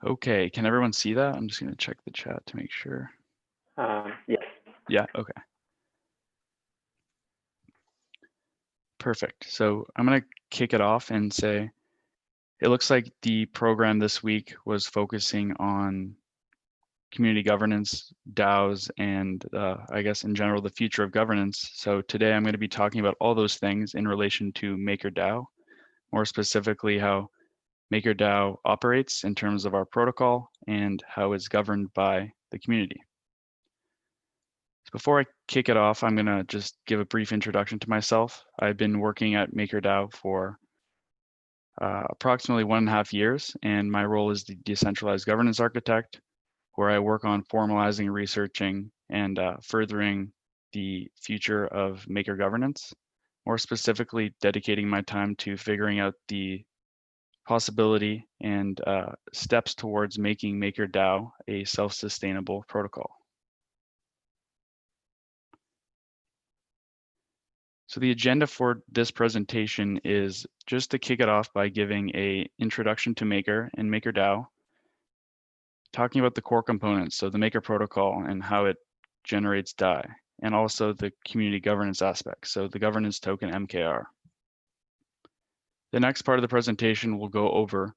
Okay, can everyone see that? I'm just going to check the chat to make sure. Yes. Yeah, okay. Perfect. So I'm going to kick it off and say, it looks like the program this week was focusing on community governance, DAOs, and I guess in general, the future of governance. So today I'm going to be talking about all those things in relation to MakerDAO, more specifically how MakerDAO operates in terms of our protocol and how it's governed by the community. So before I kick it off, I'm going to just give a brief introduction to myself. I've been working at MakerDAO for approximately 1.5 years, and my role is the Decentralized Governance Architect, where I work on formalizing, researching, and furthering the future of Maker governance, more specifically dedicating my time to figuring out the possibility and steps towards making MakerDAO a self-sustainable protocol. So the agenda for this presentation is just to kick it off by giving an introduction to Maker and MakerDAO, talking about the core components, so the Maker protocol and how it generates DAI, and also the community governance aspect, so the governance token MKR. The next part of the presentation will go over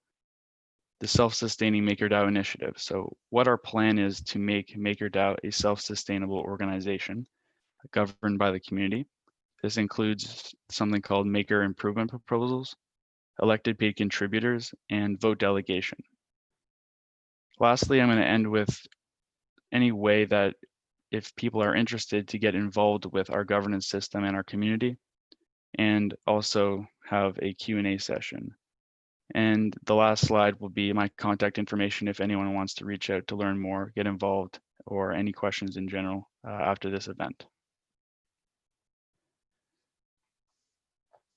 the self-sustaining MakerDAO initiative. So what our plan is to make MakerDAO a self-sustainable organization governed by the community. This includes something called Maker improvement proposals, elected paid contributors, and vote delegation. Lastly, I'm going to end with any way that if people are interested to get involved with our governance system and our community, and also have a Q&A session. And the last slide will be my contact information if anyone wants to reach out to learn more, get involved, or any questions in general after this event.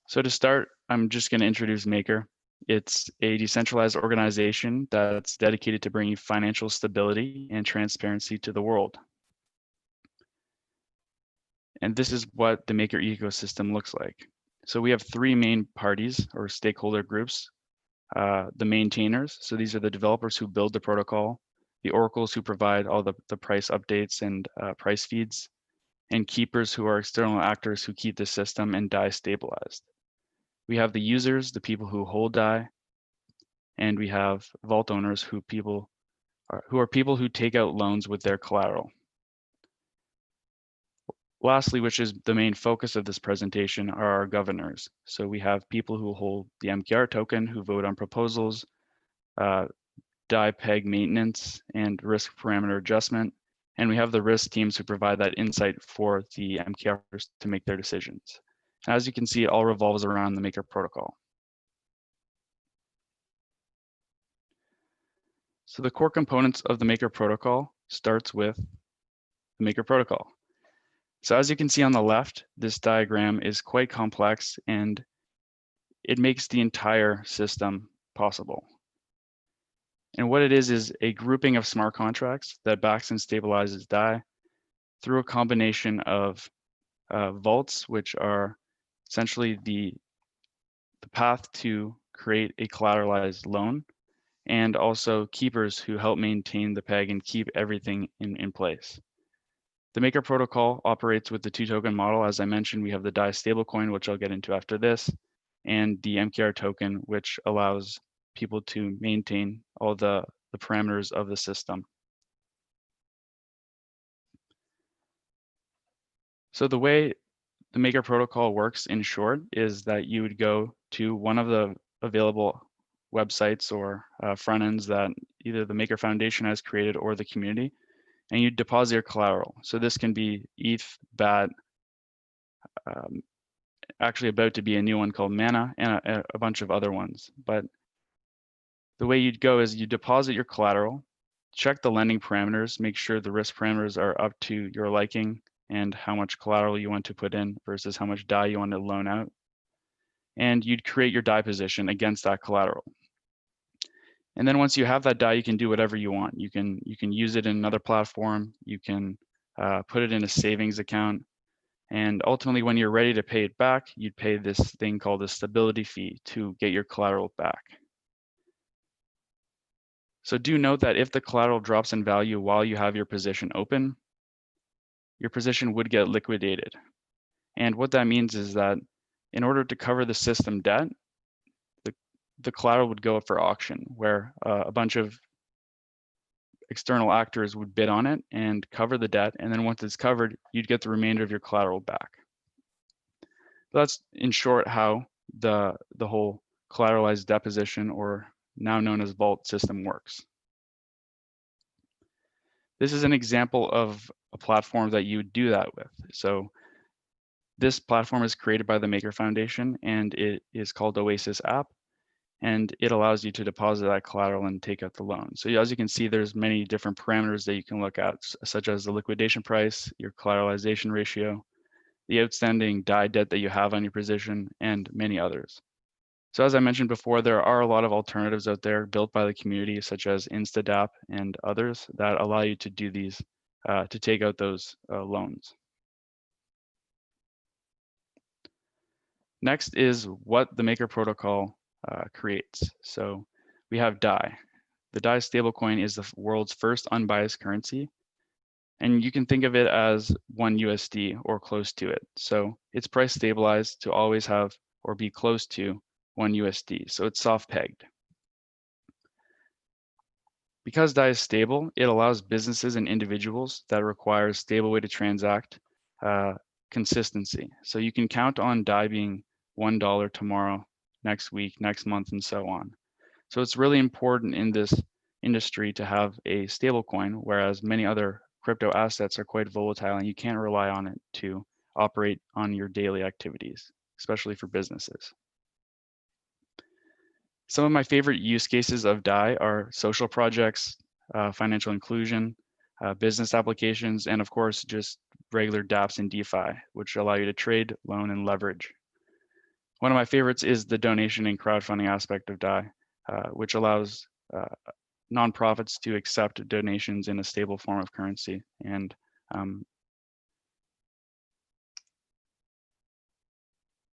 So to start, I'm just going to introduce Maker. It's a decentralized organization that's dedicated to bringing financial stability and transparency to the world. And this is what the Maker ecosystem looks like. So we have 3 main parties or stakeholder groups. The maintainers, so these are the developers who build the protocol, the oracles who provide all the price updates and price feeds, and keepers who are external actors who keep the system and DAI stabilized. We have the users, the people who hold DAI, and we have vault owners who are people who take out loans with their collateral. Lastly, which is the main focus of this presentation, are our governors. So we have people who hold the MKR token, who vote on proposals, DAI peg maintenance and risk parameter adjustment. And we have the risk teams who provide that insight for the MKRs to make their decisions. As you can see, it all revolves around the Maker protocol. So the core components of the Maker protocol starts with the Maker protocol. So as you can see on the left, this diagram is quite complex and it makes the entire system possible. And what it is a grouping of smart contracts that backs and stabilizes DAI through a combination of vaults, which are essentially the path to create a collateralized loan, and also keepers who help maintain the peg and keep everything in place. The Maker protocol operates with the 2-token model. As I mentioned, we have the DAI stablecoin, which I'll get into after this, and the MKR token, which allows people to maintain all the parameters of the system. So the way the Maker protocol works in short is that you would go to one of the available websites or front ends that either the Maker Foundation has created or the community, and you deposit your collateral. So this can be ETH, BAT, actually about to be a new one called Mana, and a bunch of other ones. But the way you'd go is you deposit your collateral, check the lending parameters, make sure the risk parameters are up to your liking and how much collateral you want to put in versus how much DAI you want to loan out. And you'd create your DAI position against that collateral. And then once you have that DAI, you can do whatever you want. You can use it in another platform. You can put it in a savings account. And ultimately, when you're ready to pay it back, you'd pay this thing called a stability fee to get your collateral back. So do note that if the collateral drops in value while you have your position open, your position would get liquidated. And what that means is that in order to cover the system debt, the collateral would go up for auction, where a bunch of external actors would bid on it and cover the debt. And then once it's covered, you'd get the remainder of your collateral back. So that's in short how the whole collateralized deposition, or now known as vault, system works. This is an example of a platform that you would do that with. So this platform is created by the Maker Foundation, and it is called Oasis App, and it allows you to deposit that collateral and take out the loan. So as you can see, there's many different parameters that you can look at, such as the liquidation price, your collateralization ratio, the outstanding DAI debt that you have on your position, and many others. So as I mentioned before, there are a lot of alternatives out there built by the community, such as InstaDApp and others, that allow you to do these, to take out those loans. Next is what the Maker protocol creates. So we have DAI. The DAI stablecoin is the world's first unbiased currency. And you can think of it as 1 USD or close to it. So it's price stabilized to always have or be close to 1 USD. So it's soft pegged. Because DAI is stable, it allows businesses and individuals that require a stable way to transact consistency. So you can count on DAI being $1 tomorrow, next week, next month, and so on. So it's really important in this industry to have a stable coin, whereas many other crypto assets are quite volatile and you can't rely on it to operate on your daily activities, especially for businesses. Some of my favorite use cases of DAI are social projects, financial inclusion, business applications, and of course, just regular dApps and DeFi, which allow you to trade, loan, and leverage. One of my favorites is the donation and crowdfunding aspect of DAI, which allows nonprofits to accept donations in a stable form of currency. And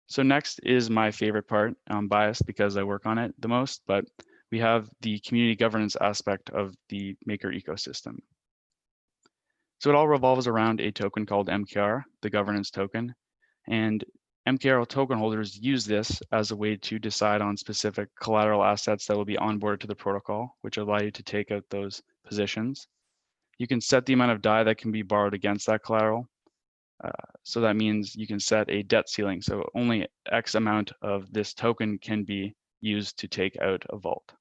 so next is my favorite part. I'm biased because I work on it the most, but we have the community governance aspect of the Maker ecosystem. So it all revolves around a token called MKR, the governance token. And MKR token holders use this as a way to decide on specific collateral assets that will be onboarded to the protocol, which allow you to take out those positions. You can set the amount of DAI that can be borrowed against that collateral. So that means you can set a debt ceiling. So only X amount of this token can be used to take out a vault.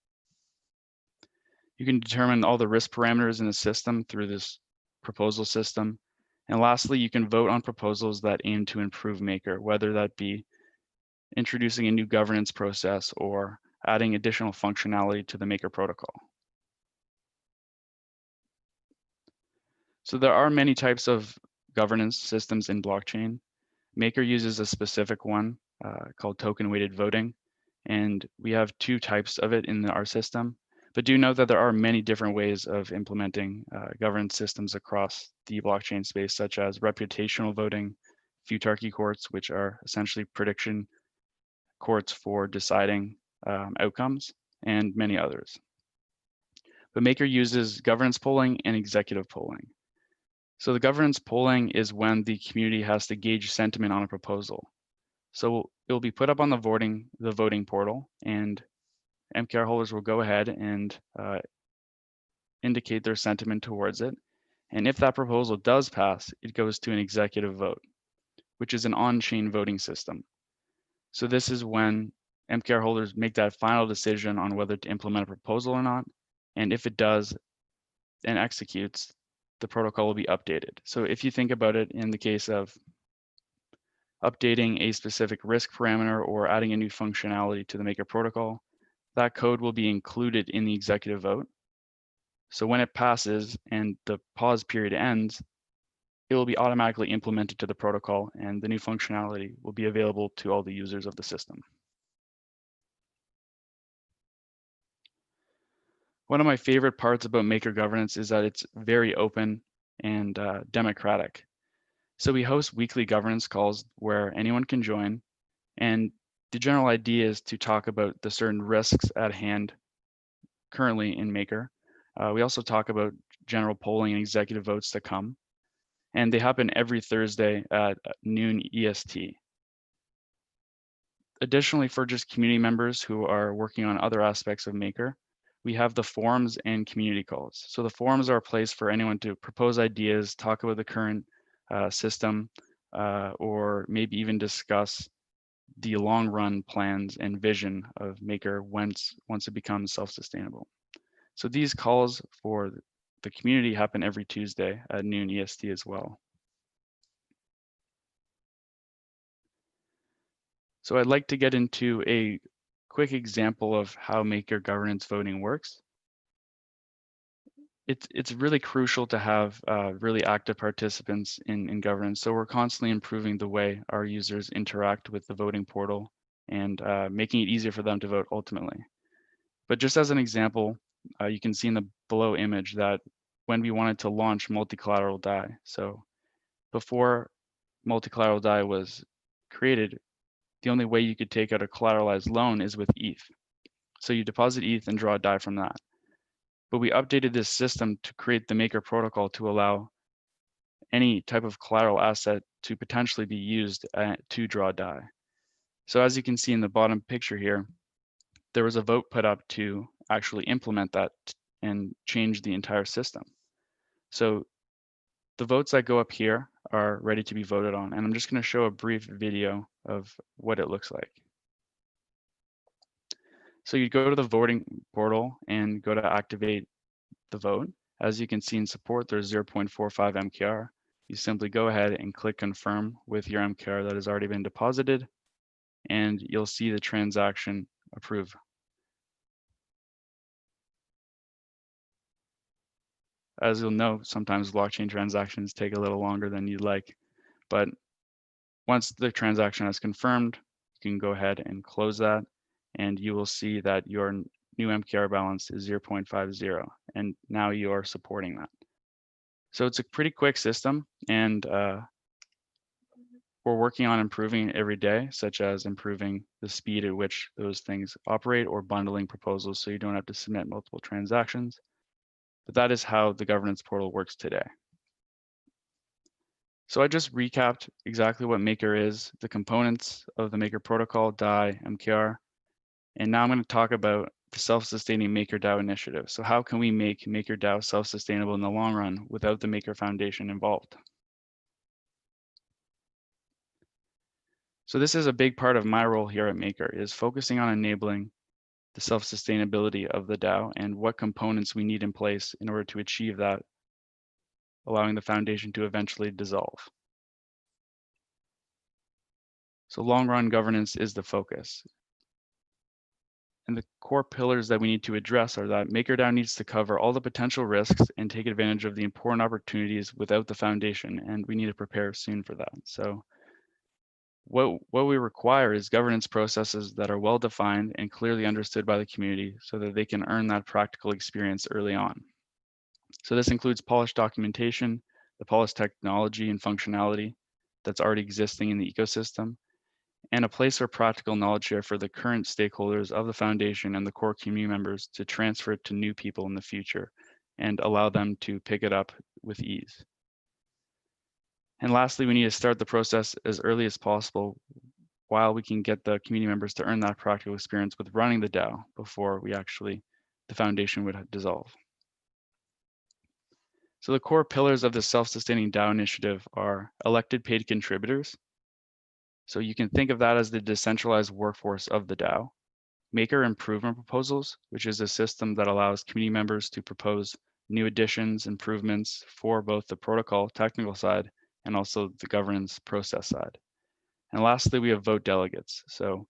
You can determine all the risk parameters in the system through this proposal system. And lastly, you can vote on proposals that aim to improve Maker, whether that be introducing a new governance process or adding additional functionality to the Maker protocol. So there are many types of governance systems in blockchain. Maker uses a specific one called token-weighted voting, and we have 2 types of it in our system. But do note that there are many different ways of implementing governance systems across the blockchain space, such as reputational voting, futarchy courts, which are essentially prediction courts for deciding outcomes, and many others. But Maker uses governance polling and executive polling. So the governance polling is when the community has to gauge sentiment on a proposal. So it will be put up on the voting portal, and MKR holders will go ahead and indicate their sentiment towards it. And if that proposal does pass, it goes to an executive vote, which is an on-chain voting system. So this is when MKR holders make that final decision on whether to implement a proposal or not. And if it does and executes, the protocol will be updated. So if you think about it in the case of updating a specific risk parameter or adding a new functionality to the Maker protocol, that code will be included in the executive vote. So when it passes and the pause period ends, it will be automatically implemented to the protocol, and the new functionality will be available to all the users of the system. One of my favorite parts about Maker governance is that it's very open and democratic. So we host weekly governance calls where anyone can join, and the general idea is to talk about the certain risks at hand currently in Maker, We also talk about general polling and executive votes to come, and they happen every Thursday at noon EST. Additionally, for just community members who are working on other aspects of Maker, we have the forums and community calls. So the forums are a place for anyone to propose ideas, talk about the current system, or maybe even discuss the long run plans and vision of Maker once it becomes self-sustainable. So these calls for the community happen every Tuesday at noon EST as well. So I'd like to get into a quick example of how Maker governance voting works. It's really crucial to have really active participants in governance. So we're constantly improving the way our users interact with the voting portal and making it easier for them to vote ultimately. But just as an example, you can see in the below image that when we wanted to launch multi-collateral DAI, so before multi-collateral DAI was created, the only way you could take out a collateralized loan is with ETH. So you deposit ETH and draw a DAI from that. But we updated this system to create the Maker protocol to allow any type of collateral asset to potentially be used to draw DAI. So as you can see in the bottom picture here, there was a vote put up to actually implement that and change the entire system. So the votes that go up here are ready to be voted on, and I'm just going to show a brief video of what it looks like. So you go to the voting portal and go to activate the vote. As you can see in support, there's 0.45 MKR. You simply go ahead and click confirm with your MKR that has already been deposited, and you'll see the transaction approve. As you'll know, sometimes blockchain transactions take a little longer than you'd like, but once the transaction is confirmed, you can go ahead and close that, and you will see that your new MKR balance is 0.50, and now you are supporting that. So it's a pretty quick system, and we're working on improving it every day, such as improving the speed at which those things operate or bundling proposals so you don't have to submit multiple transactions. But that is how the governance portal works today. So I just recapped exactly what Maker is, the components of the Maker protocol, DAI, MKR, and now I'm going to talk about the self-sustaining MakerDAO initiative. So how can we make MakerDAO self-sustainable in the long run without the Maker Foundation involved? So this is a big part of my role here at Maker, is focusing on enabling the self-sustainability of the DAO and what components we need in place in order to achieve that, allowing the foundation to eventually dissolve. So long-run governance is the focus. And the core pillars that we need to address are that MakerDAO needs to cover all the potential risks and take advantage of the important opportunities without the foundation, and we need to prepare soon for that. So what we require is governance processes that are well defined and clearly understood by the community so that they can earn that practical experience early on. So this includes polished documentation, the polished technology and functionality that's already existing in the ecosystem, and a place for practical knowledge share for the current stakeholders of the foundation and the core community members to transfer it to new people in the future and allow them to pick it up with ease. And lastly, we need to start the process as early as possible while we can get the community members to earn that practical experience with running the DAO before the foundation would dissolve. So the core pillars of the self-sustaining DAO initiative are elected paid contributors. So you can think of that as the decentralized workforce of the DAO. Maker improvement proposals, which is a system that allows community members to propose new additions, improvements for both the protocol technical side and also the governance process side. And lastly, we have vote delegates. So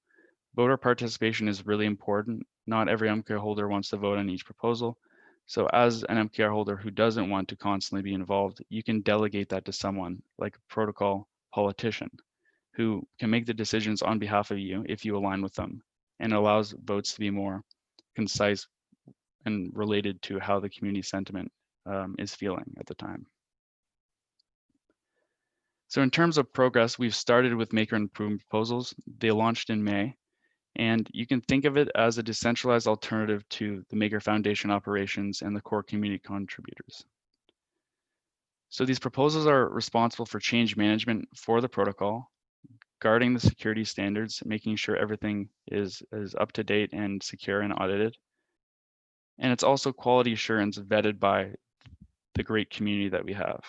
voter participation is really important. Not every MKR holder wants to vote on each proposal. So as an MKR holder who doesn't want to constantly be involved, you can delegate that to someone like a protocol politician who can make the decisions on behalf of you if you align with them, and allows votes to be more concise and related to how the community sentiment is feeling at the time. So in terms of progress, we've started with Maker improvement proposals. They launched in May, And you can think of it as a decentralized alternative to the Maker Foundation operations and the core community contributors. So these proposals are responsible for change management for the protocol, guarding the security standards, making sure everything is up to date and secure and audited. And it's also quality assurance vetted by the great community that we have.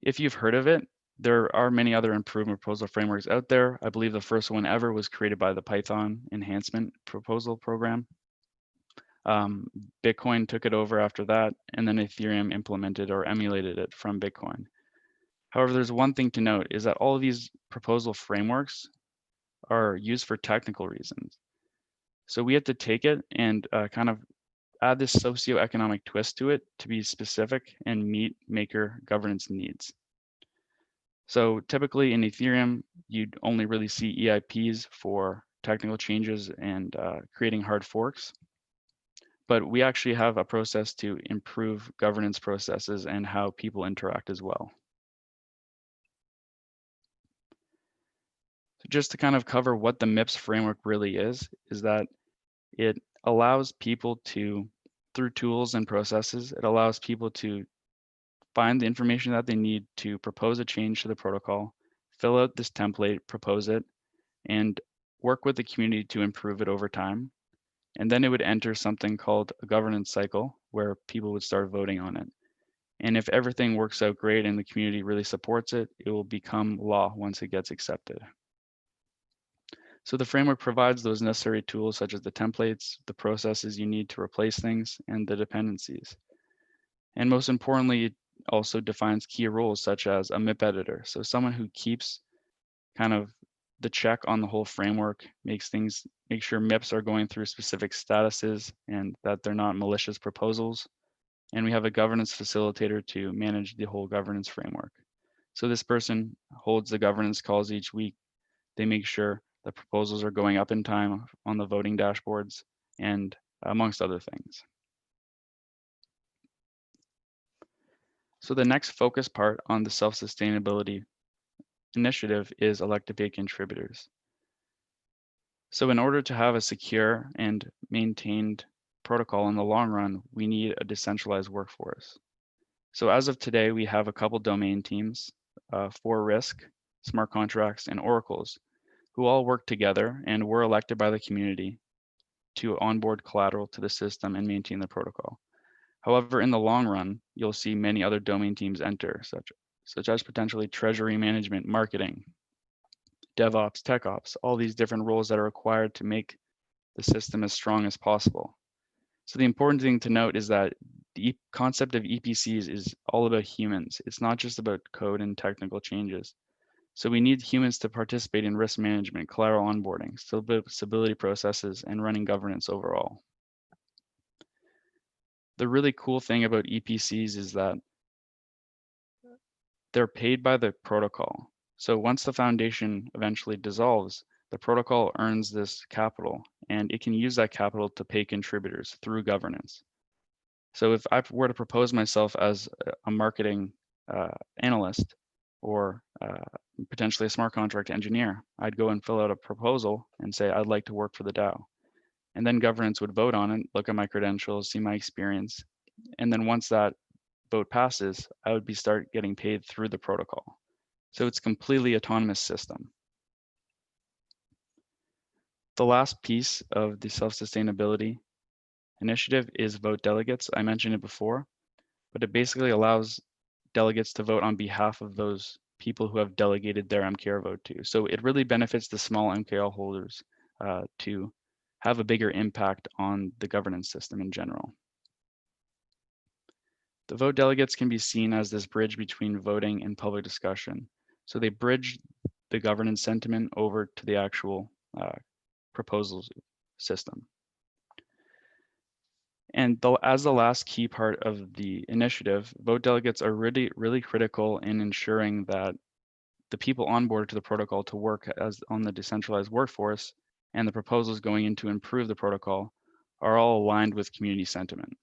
If you've heard of it, there are many other improvement proposal frameworks out there. I believe the first one ever was created by the Python Enhancement Proposal Program. Bitcoin took it over after that, and then Ethereum implemented or emulated it from Bitcoin. However, there's one thing to note is that all of these proposal frameworks are used for technical reasons. So we have to take it and kind of add this socioeconomic twist to it to be specific and meet maker governance needs. So typically in Ethereum, you'd only really see EIPs for technical changes and creating hard forks. But we actually have a process to improve governance processes and how people interact as well. So just to kind of cover what the MIPS framework really is that it allows people to, through tools and processes, it allows people to find the information that they need to propose a change to the protocol, fill out this template, propose it, and work with the community to improve it over time. And then it would enter something called a governance cycle where people would start voting on it. And if everything works out great and the community really supports it, it will become law once it gets accepted. So the framework provides those necessary tools such as the templates, the processes you need to replace things, and the dependencies. And most importantly, it also defines key roles such as a MIP editor. So someone who keeps kind of the check on the whole framework, make sure MIPs are going through specific statuses and that they're not malicious proposals. And we have a governance facilitator to manage the whole governance framework. So this person holds the governance calls each week. They make sure the proposals are going up in time on the voting dashboards and amongst other things. So the next focus part on the self-sustainability initiative is elected paid contributors. So in order to have a secure and maintained protocol in the long run, we need a decentralized workforce. So as of today, we have a couple domain teams for Risk, smart contracts, and oracles, who all work together and were elected by the community to onboard collateral to the system and maintain the protocol. However, in the long run, you'll see many other domain teams enter, such as potentially treasury management, marketing, DevOps, TechOps, all these different roles that are required to make the system as strong as possible. So the important thing to note is that the concept of EPCs is all about humans. It's not just about code and technical changes. So we need humans to participate in risk management, collateral onboarding, stability processes, and running governance overall. The really cool thing about EPCs is that they're paid by the protocol. So once the foundation eventually dissolves, the protocol earns this capital, and it can use that capital to pay contributors through governance. So if I were to propose myself as a marketing analyst or potentially a smart contract engineer, I'd go and fill out a proposal and say, I'd like to work for the DAO. And then governance would vote on it, look at my credentials, see my experience. And then once that vote passes, I would start getting paid through the protocol. So it's a completely autonomous system. The last piece of the self-sustainability initiative is vote delegates. I mentioned it before, but it basically allows delegates to vote on behalf of those people who have delegated their MKR vote to. So it really benefits the small MKR holders to have a bigger impact on the governance system in general. The vote delegates can be seen as this bridge between voting and public discussion. So they bridge the governance sentiment over to the actual proposals system. And as the last key part of the initiative, vote delegates are really critical in ensuring that the people onboarded to the protocol to work as on the decentralized workforce and the proposals going in to improve the protocol are all aligned with community sentiment.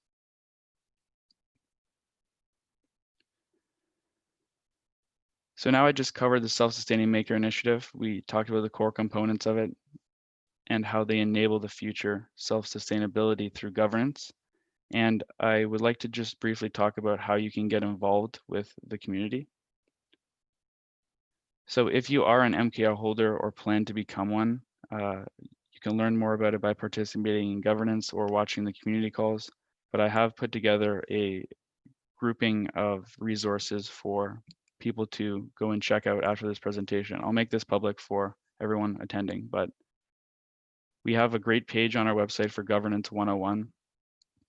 So now I just covered the self-sustaining maker initiative. We talked about the core components of it. and how they enable the future self-sustainability through governance. And I would like to just briefly talk about how you can get involved with the community. So if you are an MKR holder or plan to become one, you can learn more about it by participating in governance or watching the community calls. But I have put together a grouping of resources for people to go and check out after this presentation. I'll make this public for everyone attending, but we have a great page on our website for Governance 101.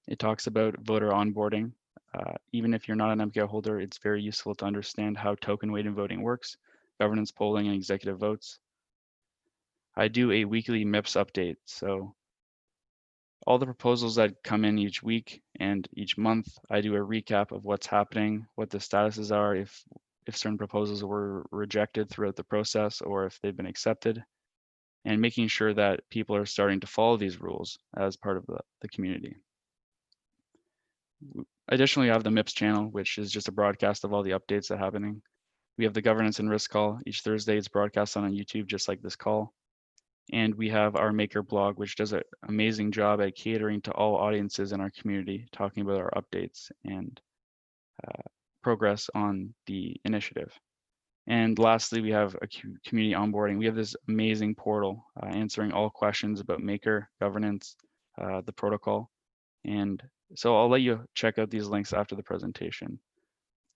It talks about voter onboarding. Even if you're not an MKR holder, it's very useful to understand how token weighted voting works, governance polling, and executive votes. I do a weekly MIPS update. So all the proposals that come in each week and each month, I do a recap of what's happening, what the statuses are, if certain proposals were rejected throughout the process or if they've been accepted, and making sure that people are starting to follow these rules as part of the community. Additionally, I have the MIPS channel, which is just a broadcast of all the updates that are happening. We have the governance and risk call. Each Thursday it's broadcast on YouTube, just like this call. And we have our Maker blog, which does an amazing job at catering to all audiences in our community, talking about our updates and progress on the initiative. And lastly, we have a community onboarding. We have this amazing portal answering all questions about Maker, governance, the protocol. And so I'll let you check out these links after the presentation.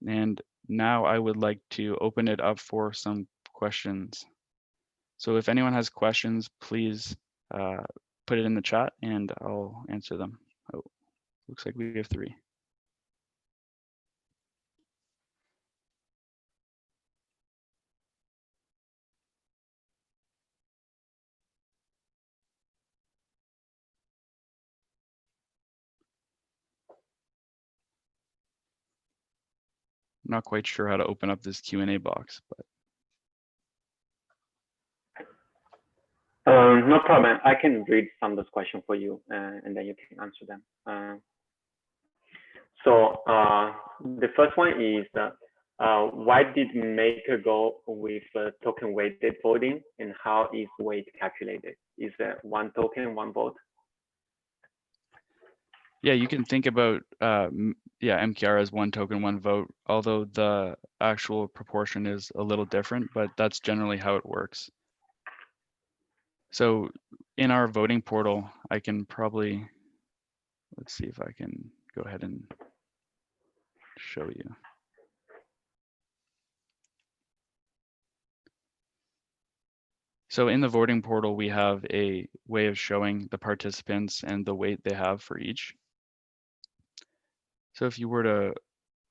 And now I would like to open it up for some questions. So if anyone has questions, please put it in the chat and I'll answer them. Oh, looks like we have 3. I'm not quite sure how to open up this Q&A box, but. No problem. I can read some of those questions for you, and then you can answer them. So the first one is why did Maker go with token weighted voting, and how is weight calculated? Is it 1 token, 1 vote? Yeah, you can think about MKR as 1 token, 1 vote, although the actual proportion is a little different, but that's generally how it works. So in our voting portal, I can probably, let's see if I can go ahead and show you. So in the voting portal, we have a way of showing the participants and the weight they have for each. So if you were to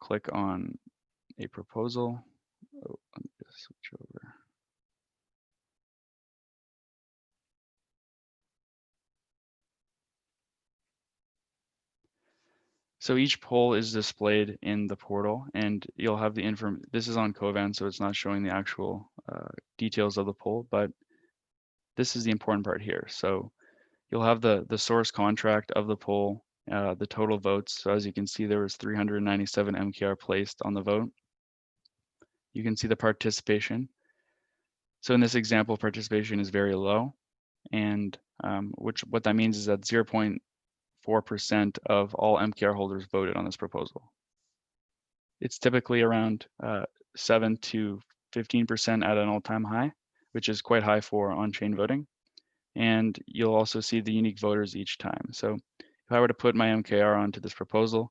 click on a proposal, oh, let me just switch over. So each poll is displayed in the portal and you'll have the information. This is on Covan, so it's not showing the actual details of the poll, but this is the important part here. So you'll have the source contract of the poll, the total votes. So as you can see, there was 397 MKR placed on the vote. You can see the participation. So in this example, participation is very low, and what that means is that 0.4% of all MKR holders voted on this proposal. It's typically around 7 to 15% at an all-time high, which is quite high for on-chain voting. And you'll also see the unique voters each time. So if I were to put my MKR onto this proposal,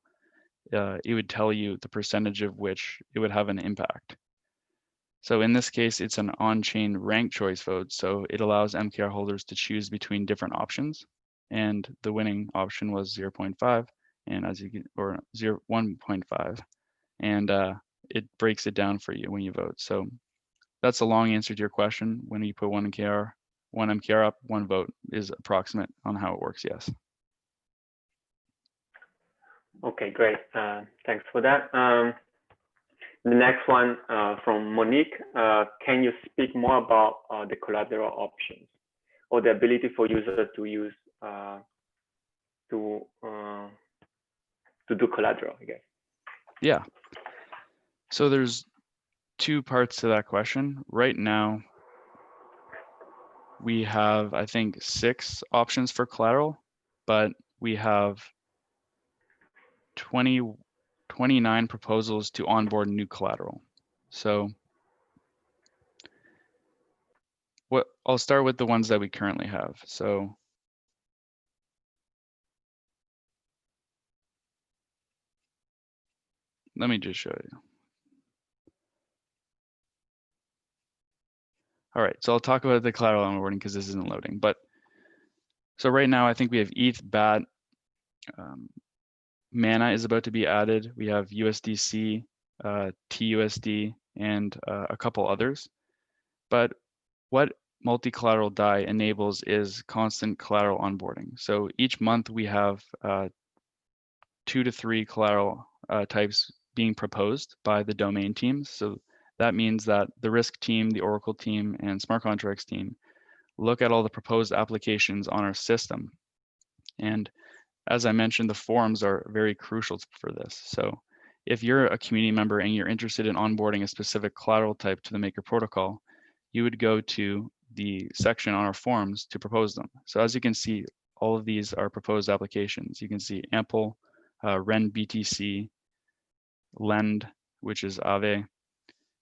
it would tell you the percentage of which it would have an impact. So in this case, it's an on-chain ranked choice vote. So it allows MKR holders to choose between different options. And the winning option was 0.5, and as you can, or 1.5. And it breaks it down for you when you vote. So that's a long answer to your question. When you put one MKR up, 1 vote is approximate on how it works, yes. Okay, great. Thanks for that. The next one from Monique. Can you speak more about the collateral options or the ability for users to use to do collateral, I guess? Yeah. So there's 2 parts to that question. Right now, we have, I think, 6 options for collateral, but we have 29 proposals to onboard new collateral. So I'll start with the ones that we currently have. So let me just show you. All right, so I'll talk about the collateral onboarding because this isn't loading. But so right now, I think we have ETH, BAT, Mana is about to be added. We have USDC, TUSD, and a couple others. But what multi-collateral DAI enables is constant collateral onboarding. So each month we have 2 to 3 collateral types being proposed by the domain teams. So that means that the risk team, the Oracle team, and smart contracts team look at all the proposed applications on our system. And as I mentioned, the forums are very crucial for this. So if you're a community member and you're interested in onboarding a specific collateral type to the Maker protocol, you would go to the section on our forums to propose them. So as you can see, all of these are proposed applications. You can see Ample, Ren BTC, Lend, which is Aave,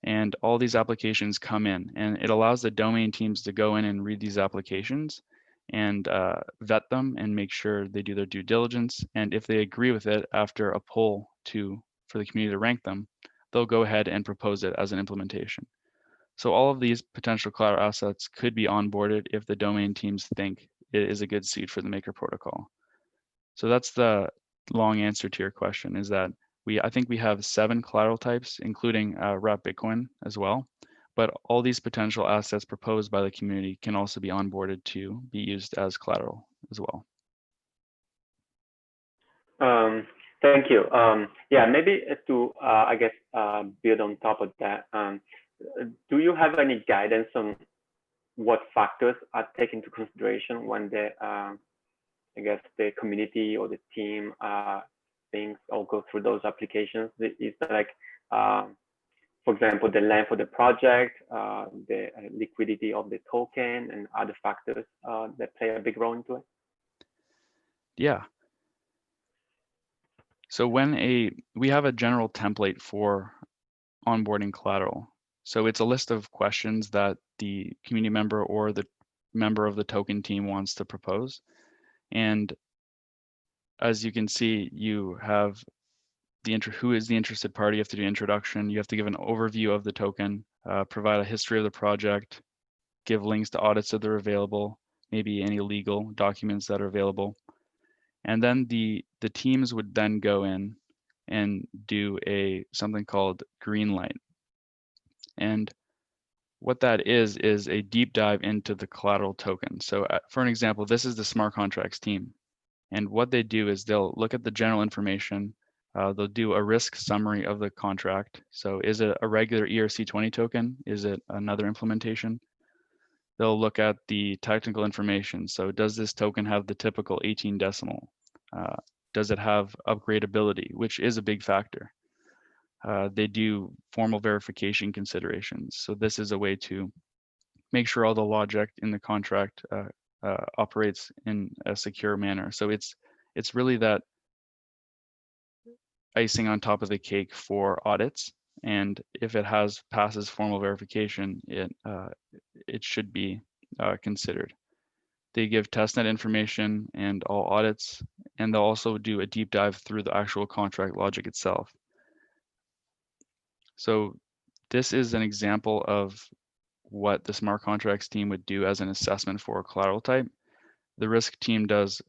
and all these applications come in, and it allows the domain teams to go in and read these applications and vet them and make sure they do their due diligence. And if they agree with it after a poll for the community to rank them, they'll go ahead and propose it as an implementation. So all of these potential collateral assets could be onboarded if the domain teams think it is a good seed for the Maker protocol. So that's the long answer to your question, is that I think we have 7 collateral types, including wrap Bitcoin as well. But all these potential assets proposed by the community can also be onboarded to be used as collateral as well. Thank you. Yeah, maybe to, I guess, build on top of that, do you have any guidance on what factors are taken into consideration when I guess the community or the team things or go through those applications? Is that like, for example, the length of the project, the liquidity of the token, and other factors that play a big role into it? Yeah. So we have a general template for onboarding collateral. So it's a list of questions that the community member or the member of the token team wants to propose. And as you can see, you have who is the interested party. You have to do introduction. You have to give an overview of the token, provide a history of the project, give links to audits that are available, maybe any legal documents that are available. And then the teams would then go in and do something called green light. And what that is a deep dive into the collateral token. So for an example, this is the smart contracts team. And what they do is they'll look at the general information. They'll do a risk summary of the contract. So is it a regular ERC20 token? Is it another implementation? They'll look at the technical information. So does this token have the typical 18 decimal? Does it have upgradability, which is a big factor? They do formal verification considerations. So this is a way to make sure all the logic in the contract operates in a secure manner. So it's really that icing on top of the cake for audits. And if it passes formal verification, it should be considered. They give testnet information and all audits, and they'll also do a deep dive through the actual contract logic itself. So this is an example of what the smart contracts team would do as an assessment for a collateral type. The risk team does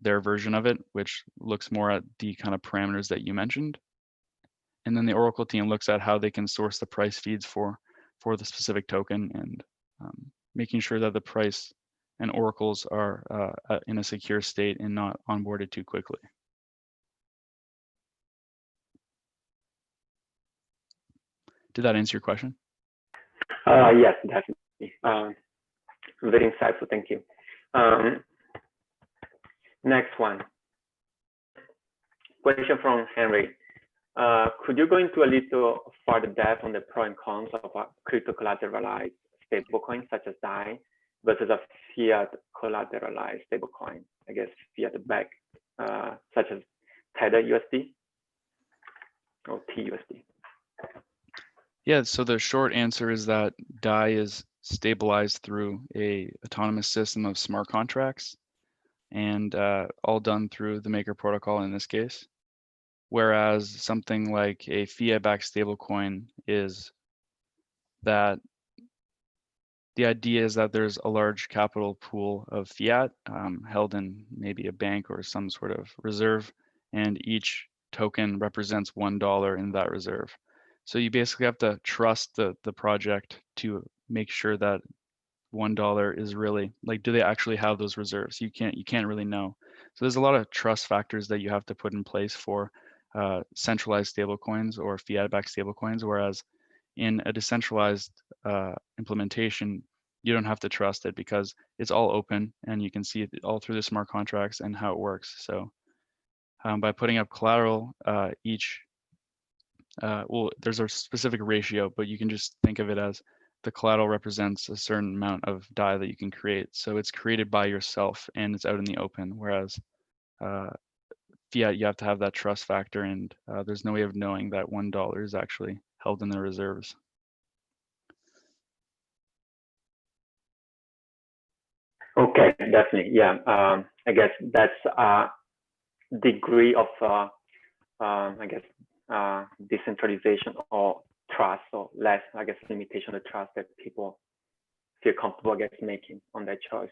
their version of it, which looks more at the kind of parameters that you mentioned. And then the Oracle team looks at how they can source the price feeds for the specific token, and making sure that the price and oracles are in a secure state and not onboarded too quickly. Did that answer your question? Yes, definitely. Very insightful, thank you. Next one. Question from Henry. Could you go into a little further depth on the pros and cons of a crypto collateralized stablecoin such as DAI versus a fiat collateralized stablecoin, I guess fiat backed, such as Tether USD or TUSD? Yeah, so the short answer is that DAI is stabilized through a autonomous system of smart contracts, and all done through the Maker protocol in this case. Whereas something like a fiat-backed stablecoin is that the idea is that there's a large capital pool of fiat held in maybe a bank or some sort of reserve, and each token represents $1 in that reserve. So you basically have to trust the project to make sure that $1 is really, like, do they actually have those reserves? You can't really know. So there's a lot of trust factors that you have to put in place for centralized stablecoins or fiat-backed stablecoins, whereas in a decentralized implementation, you don't have to trust it because it's all open and you can see it all through the smart contracts and how it works. So by putting up collateral, well, there's a specific ratio, but you can just think of it as the collateral represents a certain amount of DAI that you can create. So it's created by yourself and it's out in the open, whereas fiat, you have to have that trust factor, and there's no way of knowing that $1 is actually held in the reserves. Okay, definitely. Yeah, I guess that's a degree of, I guess, decentralization or trust, or less, I guess, limitation of trust that people feel comfortable, I guess, making on their choice.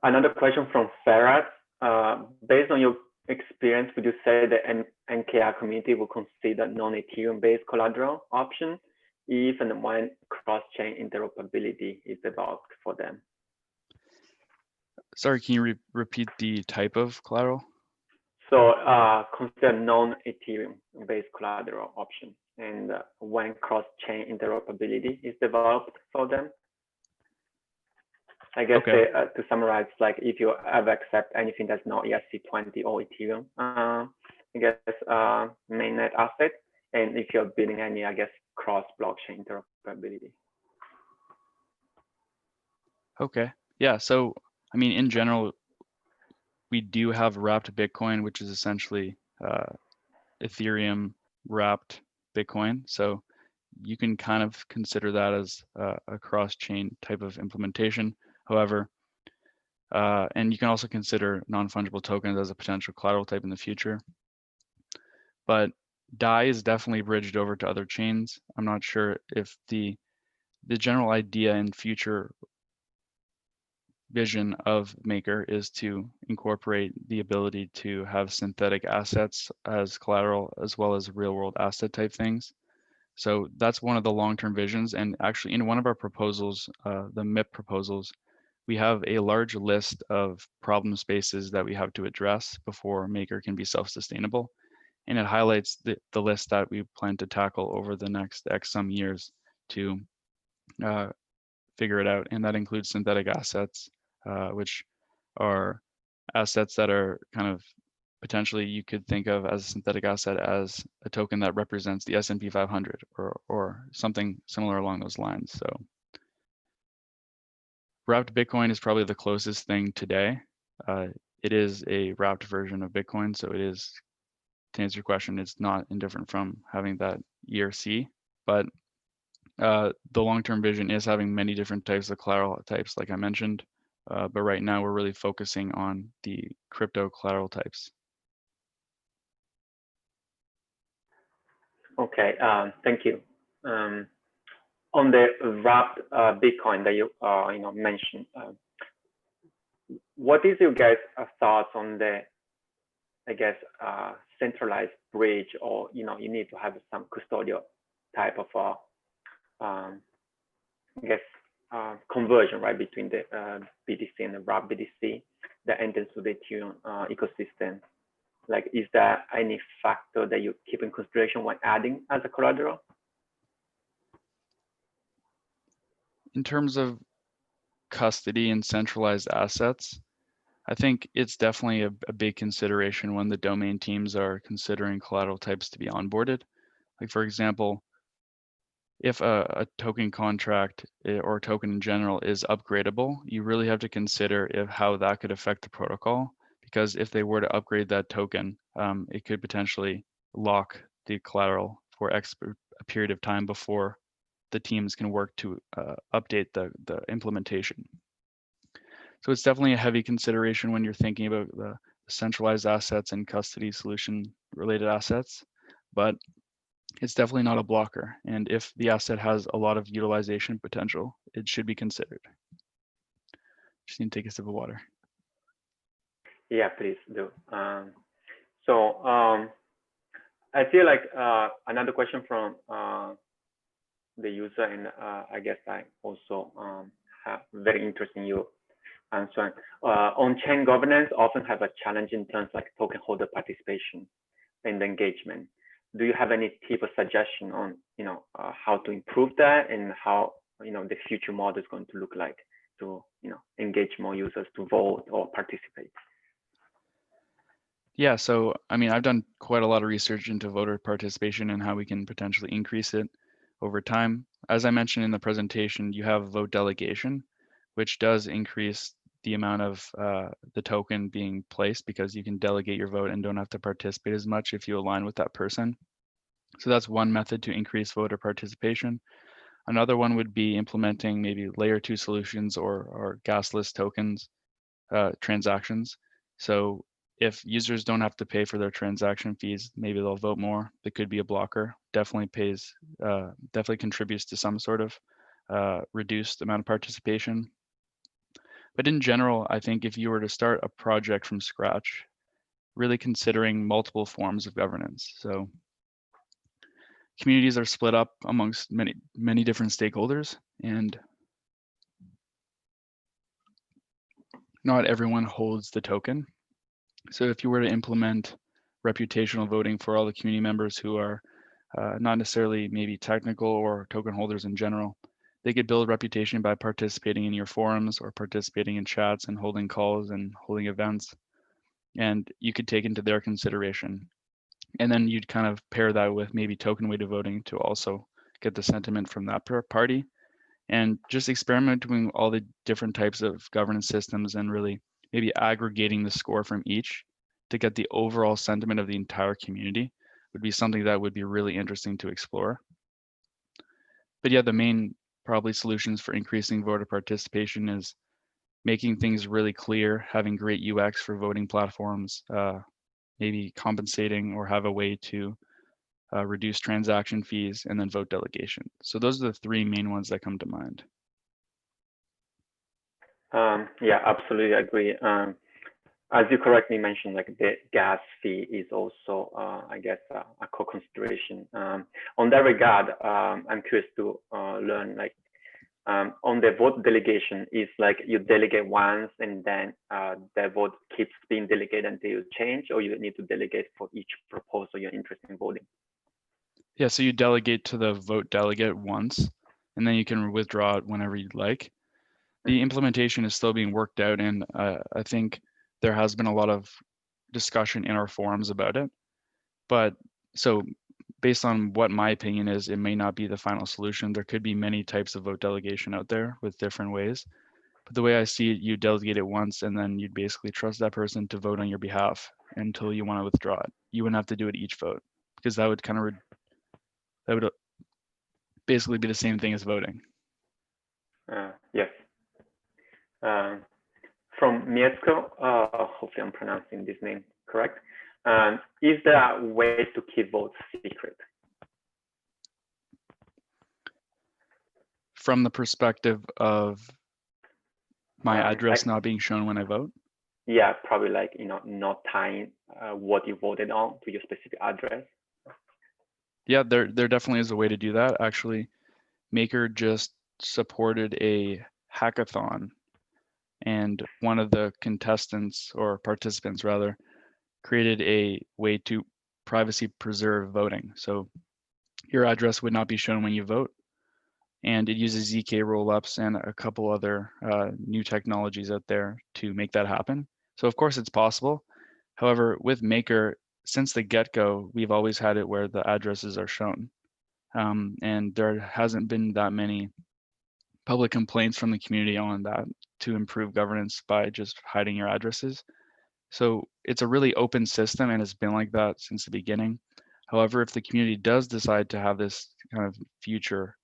Another question from Ferrat. Based on your experience, would you say the MKR community will consider non-Ethereum based collateral option if and when cross-chain interoperability is developed for them? Sorry, can you repeat the type of collateral? So consider non-Ethereum based collateral option, and when cross-chain interoperability is developed for them. I guess Okay. to summarize, like if you ever accept anything that's not ERC20 or Ethereum, I guess mainnet asset, and if you're building any, I guess, cross-blockchain interoperability. Okay. Yeah. So, I mean, in general, we do have wrapped Bitcoin, which is essentially Ethereum wrapped Bitcoin. So you can kind of consider that as a cross-chain type of implementation. However, and you can also consider non-fungible tokens as a potential collateral type in the future. But DAI is definitely bridged over to other chains. I'm not sure if the general idea in future vision of Maker is to incorporate the ability to have synthetic assets as collateral as well as real world asset type things. So that's one of the long-term visions. And actually in one of our proposals, the MIP proposals, we have a large list of problem spaces that we have to address before Maker can be self-sustainable. And it highlights the list that we plan to tackle over the next X some years to figure it out. And that includes synthetic assets, which are assets that are kind of potentially you could think of as a synthetic asset as a token that represents the S&P 500 or something similar along those lines. So wrapped Bitcoin is probably the closest thing today. It is a wrapped version of Bitcoin. So it is, to answer your question, it's not indifferent from having that ERC, but the long-term vision is having many different types of collateral types, like I mentioned. But right now we're really focusing on the crypto collateral types. Okay, thank you. On the wrapped Bitcoin that you mentioned, what is your guys' thoughts on the, I guess, centralized bridge, or you need to have some custodial type of I guess conversion, right, between the BTC and the wrapped BTC that enters to the Ethereum ecosystem. Like, is there any factor that you keep in consideration when adding as a collateral? In terms of custody and centralized assets, I think it's definitely a big consideration when the domain teams are considering collateral types to be onboarded. Like, for example, if a token contract or token in general is upgradable, you really have to consider how that could affect the protocol, because if they were to upgrade that token, it could potentially lock the collateral for a period of time before the teams can work to update the implementation. So it's definitely a heavy consideration when you're thinking about the centralized assets and custody solution related assets, but it's definitely not a blocker. And if the asset has a lot of utilization potential, it should be considered. Just need to take a sip of water. Yeah, please do. I feel like another question from the user, and I guess I also have very interesting you answer. On-chain governance often have a challenge in terms like token holder participation and engagement. Do you have any tip or suggestion on how to improve that, and how the future model is going to look like to engage more users to vote or participate? Yeah, so I mean, I've done quite a lot of research into voter participation and how we can potentially increase it over time. As I mentioned in the presentation, you have vote delegation, which does increase the amount of the token being placed, because you can delegate your vote and don't have to participate as much if you align with that person. So that's one method to increase voter participation. Another one would be implementing maybe layer 2 solutions or gasless tokens transactions. So if users don't have to pay for their transaction fees, maybe they'll vote more. That could be a blocker. Definitely contributes to some sort of reduced amount of participation. But in general, I think if you were to start a project from scratch, really considering multiple forms of governance. So communities are split up amongst many different stakeholders, and not everyone holds the token. So if you were to implement reputational voting for all the community members who are not necessarily maybe technical or token holders in general, they could build reputation by participating in your forums or participating in chats and holding calls and holding events. And you could take into their consideration. And then you'd kind of pair that with maybe token weighted voting to also get the sentiment from that party. And just experimenting with all the different types of governance systems and really maybe aggregating the score from each to get the overall sentiment of the entire community would be something that would be really interesting to explore. But yeah, the main probably solutions for increasing voter participation is making things really clear, having great UX for voting platforms, maybe compensating or have a way to reduce transaction fees, and then vote delegation. So those are the three main ones that come to mind. Yeah, absolutely agree. As you correctly mentioned, like the gas fee is also, I guess, a core consideration. On that regard, I'm curious to learn, like, on the vote delegation, is like you delegate once and then the vote keeps being delegated until you change, or you need to delegate for each proposal you're interested in voting? Yeah, so you delegate to the vote delegate once, and then you can withdraw it whenever you'd like. The implementation is still being worked out, and I think there has been a lot of discussion in our forums about it. But so based on what my opinion is, it may not be the final solution. There could be many types of vote delegation out there with different ways. But the way I see it, you delegate it once, and then you'd basically trust that person to vote on your behalf until you want to withdraw it. You wouldn't have to do it each vote, because that would kind of that would basically be the same thing as voting. Yes. From Mieszko, hopefully I'm pronouncing this name correct. Is there a way to keep votes secret? From the perspective of my address not being shown when I vote? Yeah, probably like, not tying what you voted on to your specific address. Yeah, there definitely is a way to do that. Actually, Maker just supported a hackathon, and one of the contestants, or participants rather, created a way to privacy preserve voting. So your address would not be shown when you vote, and it uses ZK rollups and a couple other new technologies out there to make that happen. So of course it's possible. However, with Maker, since the get-go, we've always had it where the addresses are shown. And there hasn't been that many public complaints from the community on that to improve governance by just hiding your addresses. So it's a really open system and it's been like that since the beginning. However, if the community does decide to have this kind of future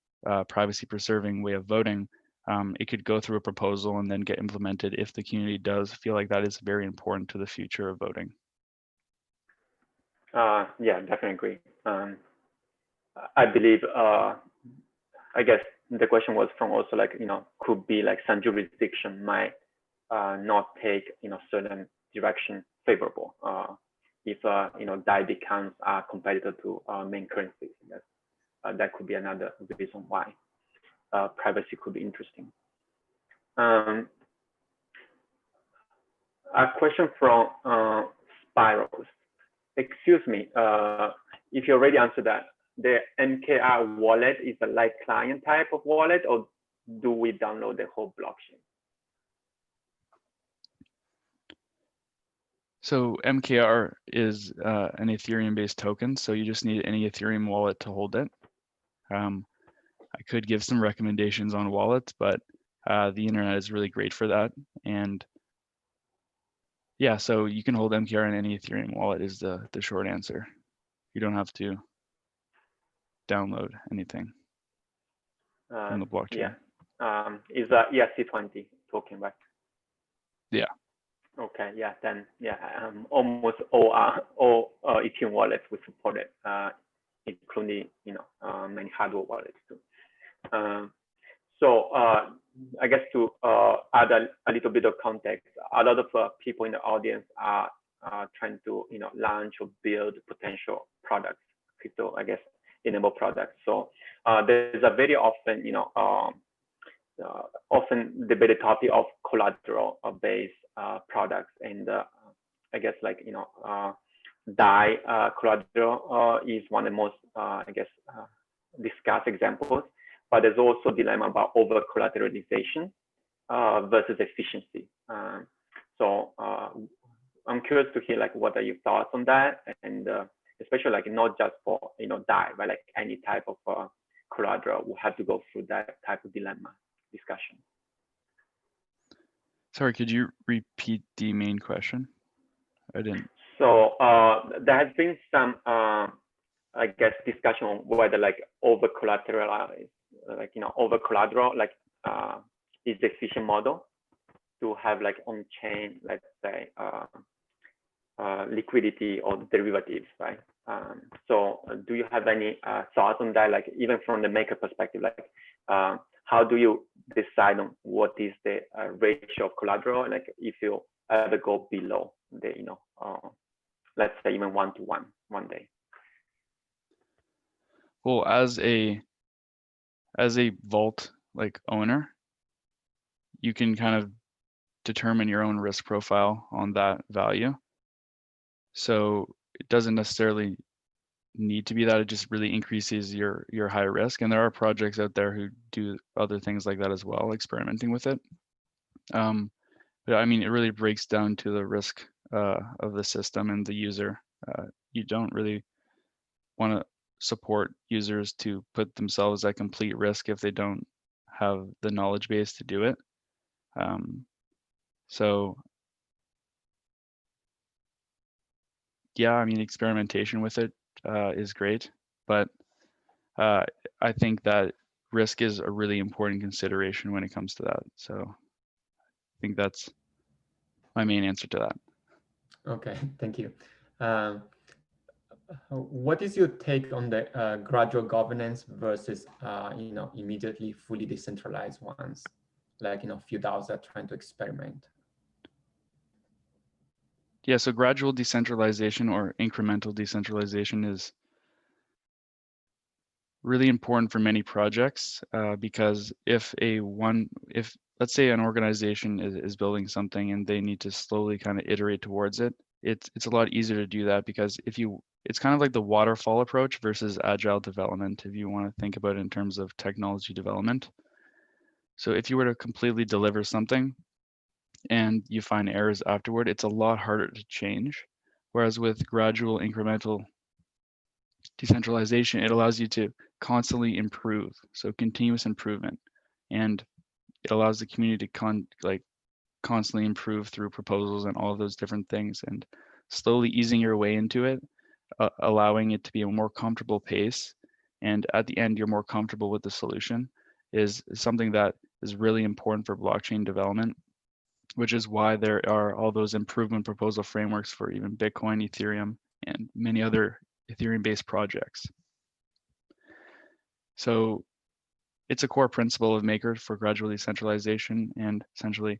privacy preserving way of voting, it could go through a proposal and then get implemented if the community does feel like that is very important to the future of voting. Yeah, definitely agree. I believe, I guess the question was from also like, could be like some jurisdiction might not take, certain direction favorable if, DAI becomes a competitor to main currency. That could be another reason why privacy could be interesting. A question from Spirals. Excuse me, if you already answered that, the MKR wallet is a light client type of wallet, or do we download the whole blockchain? So MKR is an Ethereum-based token, so you just need any Ethereum wallet to hold it. I could give some recommendations on wallets, but the internet is really great for that. And yeah, so you can hold MKR in any Ethereum wallet is the short answer. You don't have to download anything from the blockchain. Yeah, is a ERC20 token, right? Yeah. Okay, yeah, then yeah, almost all Ethereum wallets we support it, including many hardware wallets too. So I guess to add a little bit of context, a lot of people in the audience are trying to launch or build potential products, crypto, I guess, enabled products. So there's a very often often debated topic of collateral based products, and I guess like DAI collateral is one of the most I guess discussed examples. But there's also a dilemma about over collateralization versus efficiency. So I'm curious to hear like what are your thoughts on that, and especially like not just for DAI, but like any type of collateral will have to go through that type of dilemma discussion. Sorry, could you repeat the main question? I didn't. So there has been some I guess discussion on whether like over collateralized, like over collateral, like is the efficient model to have like on chain, let's say liquidity or derivatives, right? So do you have any thoughts on that, like even from the maker perspective, like how do you decide on what is the ratio of collateral, like if you ever go below the let's say even 1-to-1 one day? Well, as a vault like owner, you can kind of determine your own risk profile on that value. So it doesn't necessarily need to be that. It just really increases your high risk. And there are projects out there who do other things like that as well, experimenting with it. But I mean, it really breaks down to the risk of the system and the user. You don't really want to support users to put themselves at complete risk if they don't have the knowledge base to do it. So yeah, I mean, experimentation with it is great, but I think that risk is a really important consideration when it comes to that. So I think that's my main answer to that. Okay, thank you. What is your take on the gradual governance versus immediately fully decentralized ones, like a few DAOs are trying to experiment? Yeah, so gradual decentralization or incremental decentralization is really important for many projects because if let's say an organization is building something and they need to slowly kind of iterate towards it, it's a lot easier to do that because it's kind of like the waterfall approach versus agile development, if you want to think about it in terms of technology development. So if you were to completely deliver something and you find errors afterward, it's a lot harder to change. Whereas with gradual incremental decentralization, it allows you to constantly improve, so continuous improvement, and it allows the community to constantly improve through proposals and all of those different things, and slowly easing your way into it, allowing it to be a more comfortable pace, and at the end you're more comfortable with the solution, is something that is really important for blockchain development, which is why there are all those improvement proposal frameworks for even Bitcoin, Ethereum, and many other Ethereum-based projects. So it's a core principle of Maker for gradual decentralization, and essentially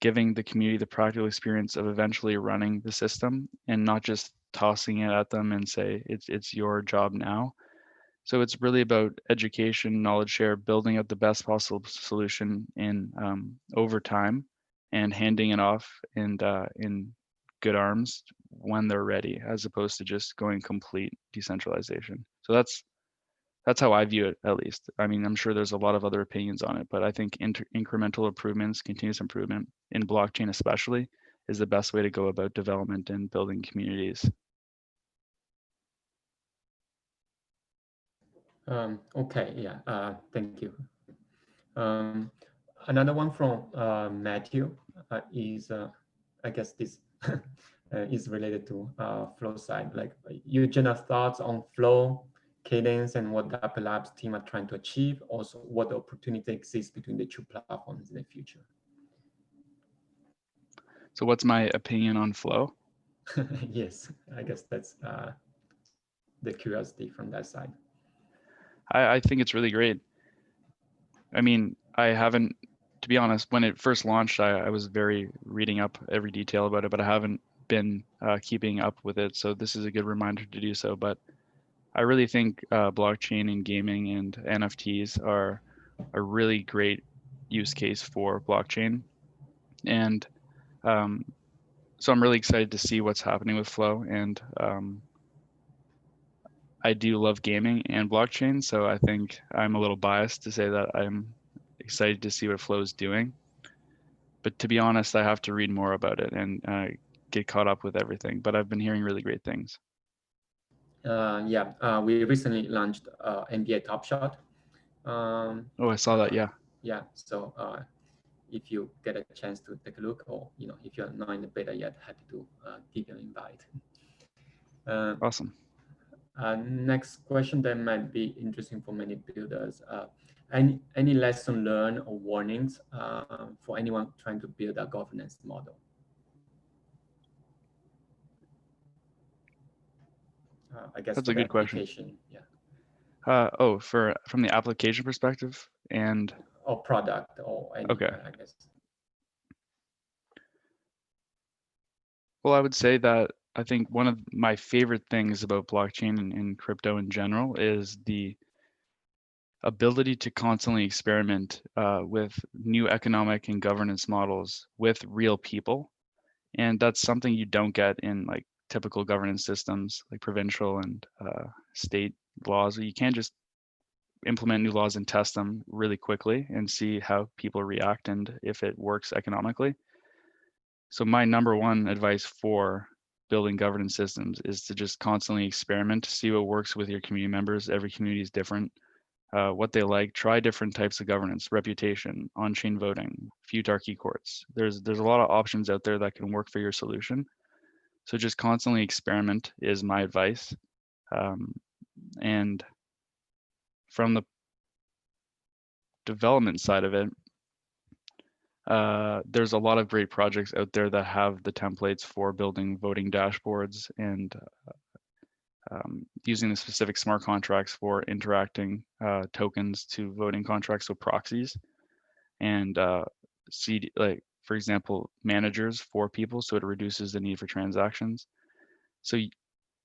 giving the community the practical experience of eventually running the system and not just tossing it at them and say, it's your job now. So it's really about education, knowledge share, building out the best possible solution in over time, and handing it off in good arms when they're ready, as opposed to just going complete decentralization. So that's how I view it, at least. I mean, I'm sure there's a lot of other opinions on it, but I think incremental improvements, continuous improvement in blockchain especially, is the best way to go about development and building communities. Okay, yeah, thank you. Another one from Matthew is, I guess this is related to flow side, like your general thoughts on flow, cadence, and what the Apple Labs team are trying to achieve. Also, what opportunity exists between the two platforms in the future. So what's my opinion on flow? Yes, I guess that's the curiosity from that side. I think it's really great. I mean, I haven't, to be honest, when it first launched, I was reading up every detail about it, but I haven't been keeping up with it. So this is a good reminder to do so. But I really think blockchain and gaming and NFTs are a really great use case for blockchain. And so I'm really excited to see what's happening with Flow. And I do love gaming and blockchain, so I think I'm a little biased to say that I'm excited to see what Flow is doing. But to be honest, I have to read more about it and get caught up with everything. But I've been hearing really great things. We recently launched NBA Top Shot. Oh, I saw that. Yeah. Yeah. So if you get a chance to take a look, or if you're not in the beta yet, happy to give you an invite. Awesome. Next question that might be interesting for many builders. Any lesson learned or warnings for anyone trying to build a governance model? I guess that's for a the good question. Yeah. From the application perspective or product or any, okay. I guess. Well, I would say that I think one of my favorite things about blockchain and crypto in general is the ability to constantly experiment with new economic and governance models with real people. And that's something you don't get in like typical governance systems like provincial and state laws. You can't just implement new laws and test them really quickly and see how people react and if it works economically. So my number one advice for building governance systems is to just constantly experiment, see what works with your community members. Every community is different. What they like, try different types of governance, reputation, on-chain voting, feudarchy courts. There's a lot of options out there that can work for your solution. So just constantly experiment is my advice. And from the development side of it, there's a lot of great projects out there that have the templates for building voting dashboards and using the specific smart contracts for interacting tokens to voting contracts, so proxies, and for example, managers for people, so it reduces the need for transactions. So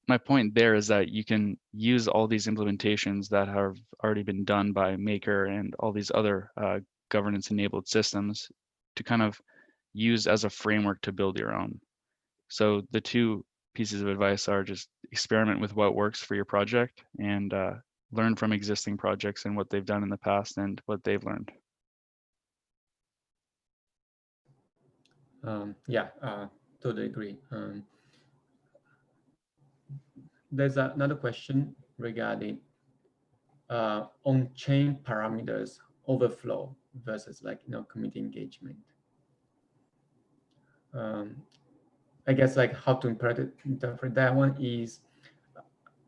my point there is that you can use all these implementations that have already been done by Maker and all these other governance-enabled systems to kind of use as a framework to build your own. So the two pieces of advice are just experiment with what works for your project and learn from existing projects and what they've done in the past and what they've learned. Totally agree. There's another question regarding on-chain parameters overflow versus like community engagement. I guess like how to interpret that one is,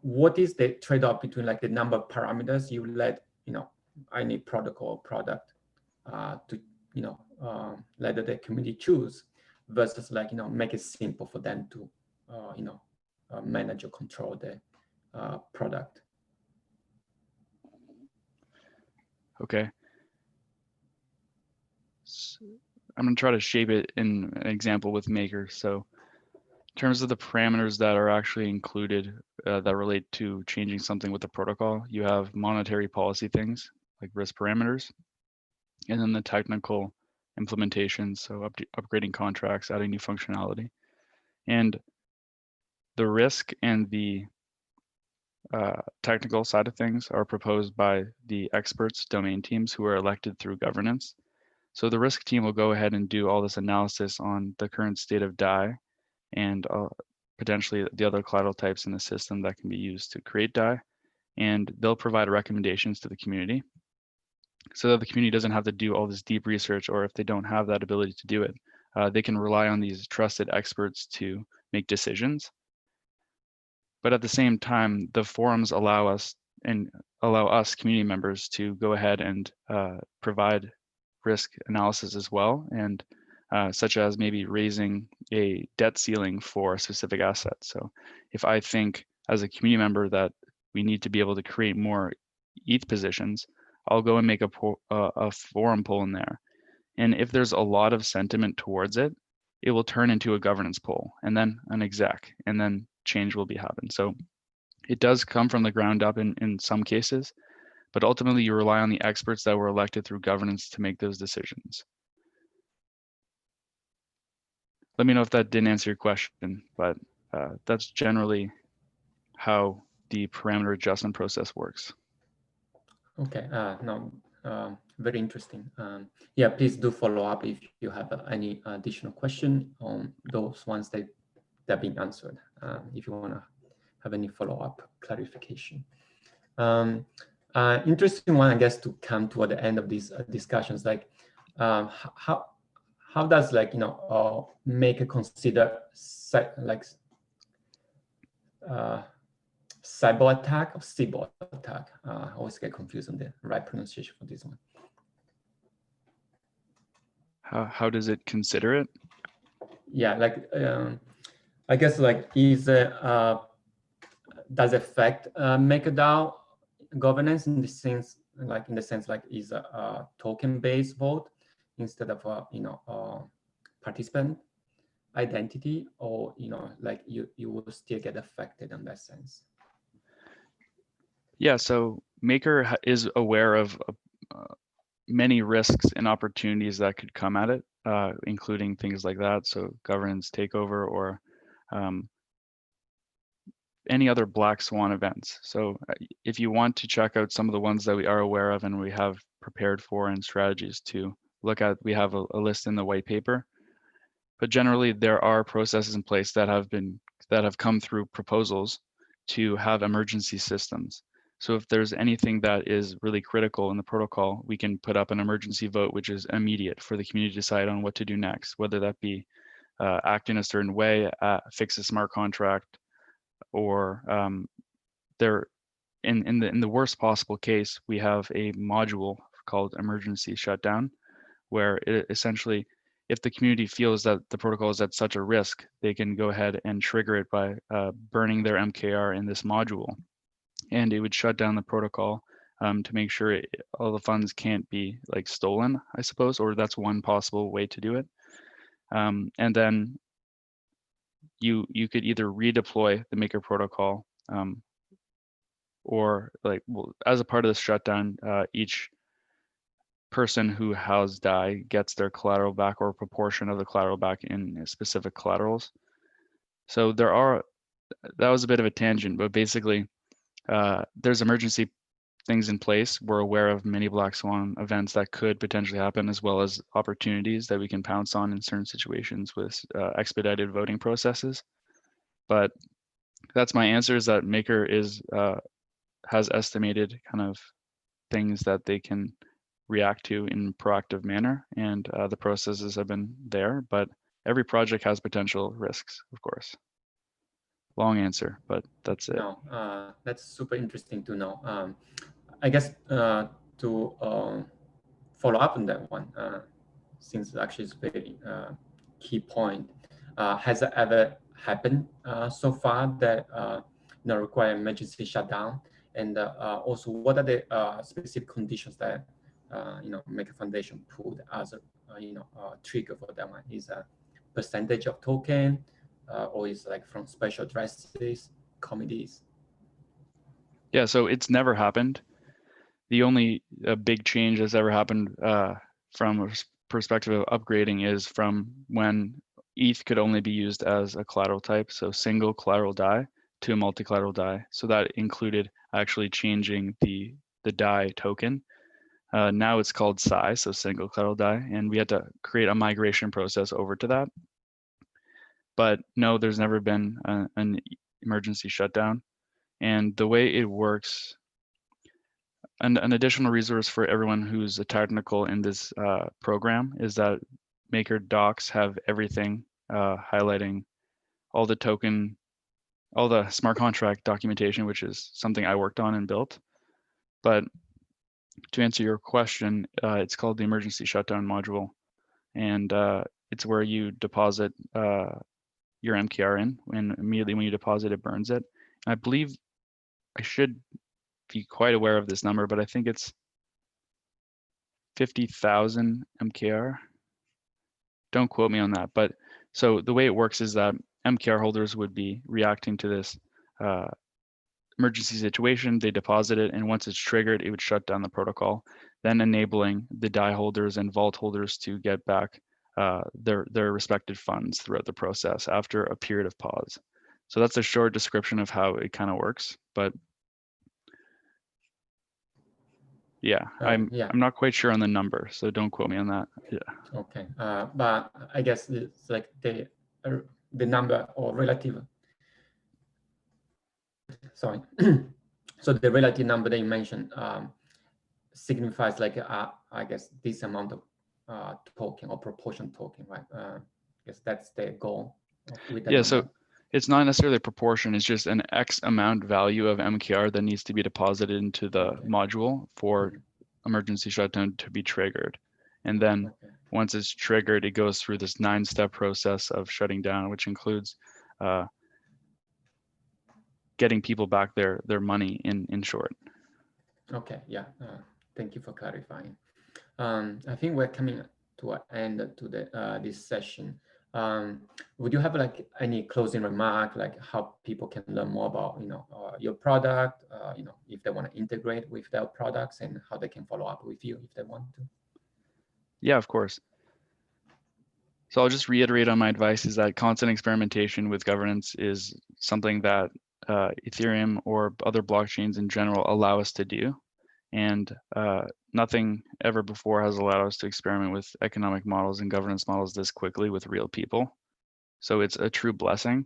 what is the trade-off between like the number of parameters you let any protocol or product to let the community choose versus like make it simple for them to manage or control the product. Okay. So I'm going to try to shape it in an example with Maker. So in terms of the parameters that are actually included that relate to changing something with the protocol, you have monetary policy things like risk parameters, and then the technical implementations, so upgrading contracts, adding new functionality. And the risk and the technical side of things are proposed by the experts, domain teams who are elected through governance. So the risk team will go ahead and do all this analysis on the current state of DAI and potentially the other collateral types in the system that can be used to create DAI. And they'll provide recommendations to the community so that the community doesn't have to do all this deep research, or if they don't have that ability to do it, they can rely on these trusted experts to make decisions. But at the same time, the forums allow us community members to go ahead and provide risk analysis as well, and such as maybe raising a debt ceiling for a specific asset. So if I think as a community member that we need to be able to create more ETH positions, I'll go and make a forum poll in there. And if there's a lot of sentiment towards it, it will turn into a governance poll, and then an exec, and then change will be happen. So it does come from the ground up in some cases, but ultimately you rely on the experts that were elected through governance to make those decisions. Let me know if that didn't answer your question, but that's generally how the parameter adjustment process works. Okay, no, very interesting. Yeah, please do follow up if you have any additional question on those ones that have been answered, if you want to have any follow-up clarification. Interesting one, I guess, to come toward the end of these discussions, like how does like Maker consider like cyber attack or cyber attack? I always get confused on the right pronunciation for this one. How does it consider it? Yeah, like I guess like is does affect MakerDAO governance in the sense like is a token-based vote instead of participant identity, or like you will still get affected in that sense? Yeah, so Maker is aware of many risks and opportunities that could come at it, including things like that. So governance takeover or any other black swan events. So if you want to check out some of the ones that we are aware of and we have prepared for and strategies to look at, we have a list in the white paper. But generally, there are processes in place that have come through proposals to have emergency systems. So if there's anything that is really critical in the protocol, we can put up an emergency vote, which is immediate for the community to decide on what to do next, whether that be act in a certain way, fix a smart contract, or in the worst possible case, we have a module called emergency shutdown, where it essentially, if the community feels that the protocol is at such a risk, they can go ahead and trigger it by burning their MKR in this module. And it would shut down the protocol to make sure all the funds can't be like stolen, I suppose, or that's one possible way to do it. And then you could either redeploy the Maker protocol or like, well, as a part of the shutdown, each person who has DAI gets their collateral back, or a proportion of the collateral back in specific collaterals. So that was a bit of a tangent, but basically there's emergency things in place. We're aware of many black swan events that could potentially happen, as well as opportunities that we can pounce on in certain situations with expedited voting processes. But that's my answer, is that Maker is has estimated kind of things that they can react to in proactive manner, and the processes have been there, but every project has potential risks, of course. Long answer, but that's it. No, that's super interesting to know. I guess to follow up on that one, since actually it's a very key point, has it ever happened so far that require emergency shutdown? And also, what are the specific conditions that Maker Foundation put as a trigger for that one? Is a percentage of token, or is like from special addresses, committees? Yeah, so it's never happened. The only big change that's ever happened from a perspective of upgrading is from when ETH could only be used as a collateral type, so single collateral DAI to a multi-collateral DAI. So that included actually changing the DAI token. Now it's called SAI, so single collateral DAI, and we had to create a migration process over to that. But no, there's never been an emergency shutdown. And the way it works, an additional resource for everyone who's a technical in this program is that Maker docs have everything highlighting all the smart contract documentation, which is something I worked on and built. But to answer your question, it's called the emergency shutdown module, and it's where you deposit your MKR in, and immediately when you deposit, it burns it. And I believe I should be quite aware of this number, but I think it's 50,000 MKR. Don't quote me on that. But so the way it works is that MKR holders would be reacting to this emergency situation. They deposit it, and once it's triggered, it would shut down the protocol, then enabling the DAI holders and vault holders to get back their respective funds throughout the process after a period of pause. So that's a short description of how it kind of works. But yeah, I'm not quite sure on the number, so don't quote me on that. Yeah. Okay, but I guess it's like the number or relative. Sorry. So the relative number that you mentioned signifies like I guess this amount of token or proportion token, right? I guess that's the goal with that. Yeah. Number. So it's not necessarily a proportion. It's just an X amount value of MKR that needs to be deposited into the module for emergency shutdown to be triggered. And then once it's triggered, it goes through this 9-step process of shutting down, which includes getting people back their money in short. Okay, yeah. Thank you for clarifying. I think we're coming to an end to this session. Would you have like any closing remark, like how people can learn more about your product, if they want to integrate with their products, and how they can follow up with you if they want to? Yeah, of course. So I'll just reiterate on my advice is that constant experimentation with governance is something that Ethereum or other blockchains in general allow us to do. And nothing ever before has allowed us to experiment with economic models and governance models this quickly with real people. So it's a true blessing.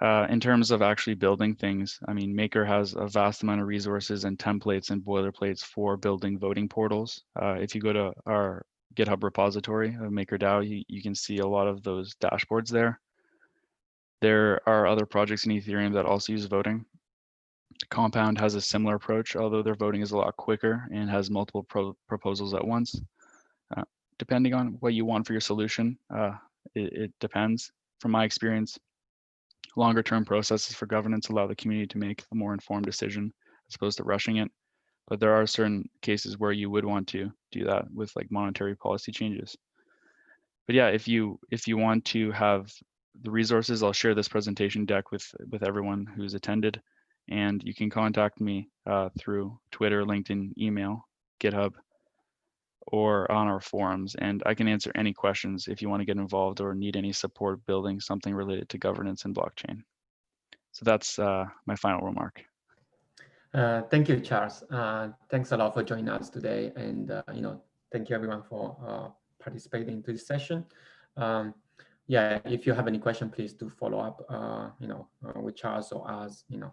In terms of actually building things, I mean, Maker has a vast amount of resources and templates and boilerplates for building voting portals. If you go to our GitHub repository of MakerDAO, you can see a lot of those dashboards there. There are other projects in Ethereum that also use voting. Compound has a similar approach, although their voting is a lot quicker and has multiple proposals at once. Depending on what you want for your solution, it depends. From my experience, longer term processes for governance allow the community to make a more informed decision as opposed to rushing it. But there are certain cases where you would want to do that with like monetary policy changes. But yeah, if you want to have the resources, I'll share this presentation deck with everyone who's attended, and you can contact me through Twitter, LinkedIn, email, GitHub, or on our forums, and I can answer any questions if you want to get involved or need any support building something related to governance and blockchain. So that's my final remark. Thank you, Charles. Thanks a lot for joining us today, and thank you everyone for participating in this session. yeah, if you have any question, please do follow up, with Charles or us, and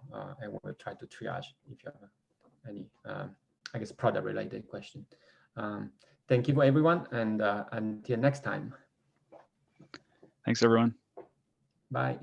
we'll try to triage if you have any, I guess, product related question. Thank you for everyone, and until next time. Thanks, everyone. Bye.